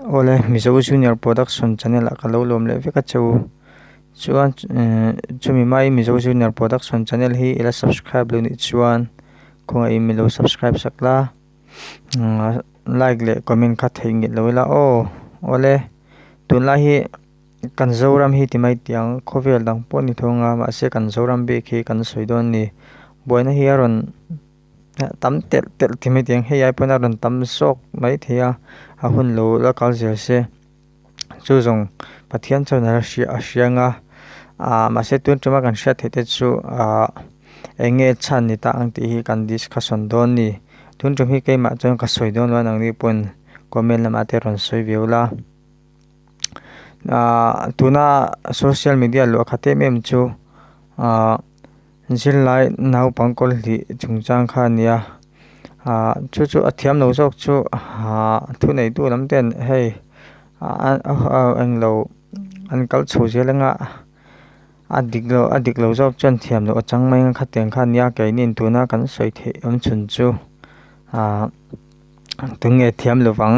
ole Mizo Junior Production channel akalo lom le veka chu chuan chumi mai Mizo Junior Production channel hi ila subscribe lo ni chuan khonga email lo subscribe sakla like le comment kha theingi lo la ole tunla hi kan zoram hi timai tiang khovel dang poni thonga ma se kan zoram be khi kan soidon ni boina hi aron tam tel timai tiang he ai pona ron tam sok mai thia a hun lo la kal zer se chu zong pathian chona hrianga ma se tun tuma kan hria thete chu enge chan ni ta ang ti hi kan discussion don ni tun tum hi keima chon ka soidon wan ang ni pon comment lama te ron soi veula tuna social media lo khate mem chu zilai nau pangkol hi chungchang kha nia chu athiam lo jok chu thu nei tu lam ten hei ang lo an kal chu zelenga adik lo jok chan thiam lo chang mai kha teng kha nia ke nin tuna kan soi the am chun chu tunge thiam lo wang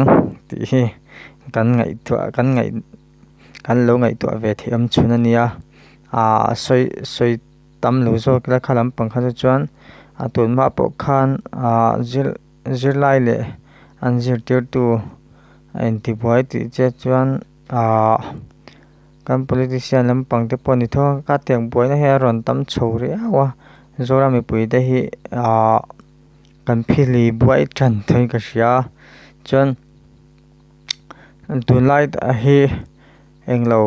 ti hi kan lo ngai to ve thiam chuna nia soi tam lo zo kla khalam pangkha chuan atun ma po khan zir lai le an zir tir tu anti boy ti che chuan kan politician lam pangte poni tho ka teng boy na he ron tam chhori awa zora mi pui de hi kan phili boy than thoi ka sia chuan tun lai hi englo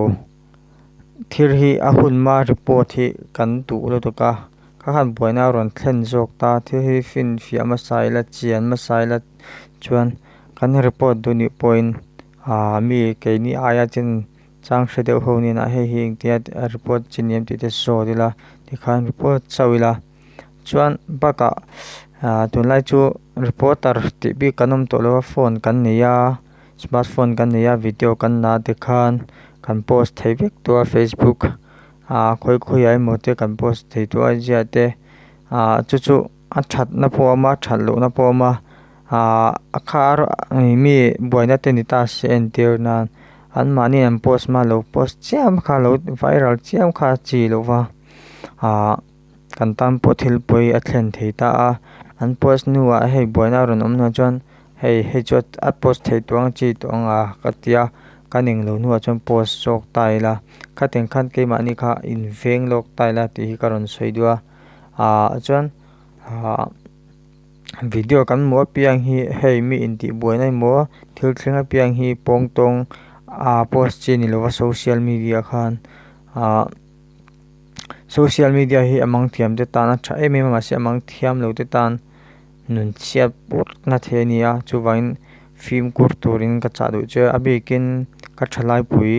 thir hi ahun ma report hi kan tu lo to ka khan boina ron thlen jok ta thir hi fin fiam a saila chian ma saila chuan kan report du ni point mi ke ni aya chin chang hredeu ho ni na he hi tia report chiniam ti te so dila ti khan report chawila chuan baka tun lai chu reporter ti bi kanom to lo phone kan nia smartphone kan nia video kan na te khan kan post thei vek to Facebook khoi ai mo te kan post thei to a ja te chu a that na po ma thalo na po ma akhar mi boina te ni ta se enter na an mani an post ma lo post chiam kha lo viral chiam kha chi lo wa kan tam po thil poi a thlen thei ta an post nuwa hei boina ron om na chuan hei chot a post thei tuang chi tuang katia kaning lo nuwa chuan post sok taila khateng khan ke mani kha in veng lok taila ti hi karon soidua chuan video kan mo piang hi hei mi inti boina mo thil thlenga piang hi pongtong post chi ni lo social media khan social media hi among thiam te tan a tha em ma se among thiam lo te tan nun chia put na thenia chuwain film kur turin ka cha du che abikin ka thalai pui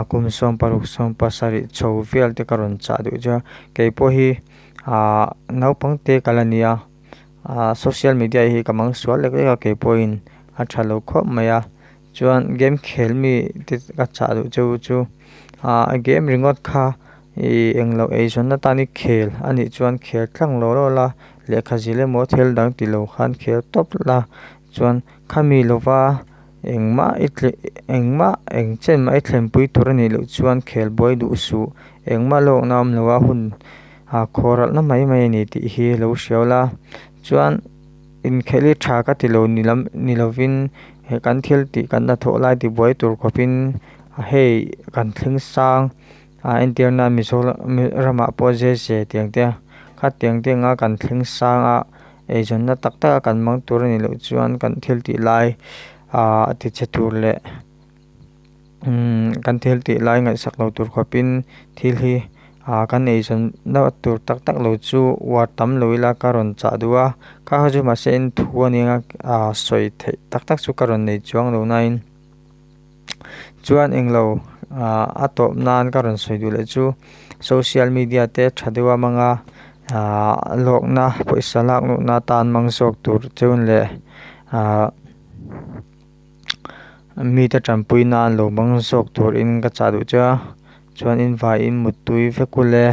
kum som paruk som pasari chhovel te karon cha du cha keipo hi naupang te kalania social media hi kamang swal le ke point a thalo kho maya chuan game khel mi te ka cha du chu game ringot kha englo aison na tani khel ani chuan khel thlang lo la lekha zile mo thel dang ti lo khan khel top la chuan khami lova engchen mai thlem pui turani lo chuan khel boy du su engma lo nam lowa hun khoral na mai ni ti hi lo hriala chuan in kheli tha ka ti lo nilovin he kan thil ti kan na tho lai ti boy tur khopin hei kan thling sang interna mi rama pose se tiang te kha tiang te nga kan thling sang e jon na tak kan mang turani lo chuan kan thil ti lai ti chatur le kan thil ti lai ngai sak lo tur khopin thil hi kan ei jon na tur tak lo chu war tam loila karon cha duwa kha haju ma sen thuani nga soi thei tak chu karon nei chuang lo nain chuan englo atop nan karon soi du le chu social media te thadewa manga lokna poisa lak nu na tan mang sok tur chun le mi ta champui na lo mang sok tur in ka cha du cha chuan in vai in mutui vekule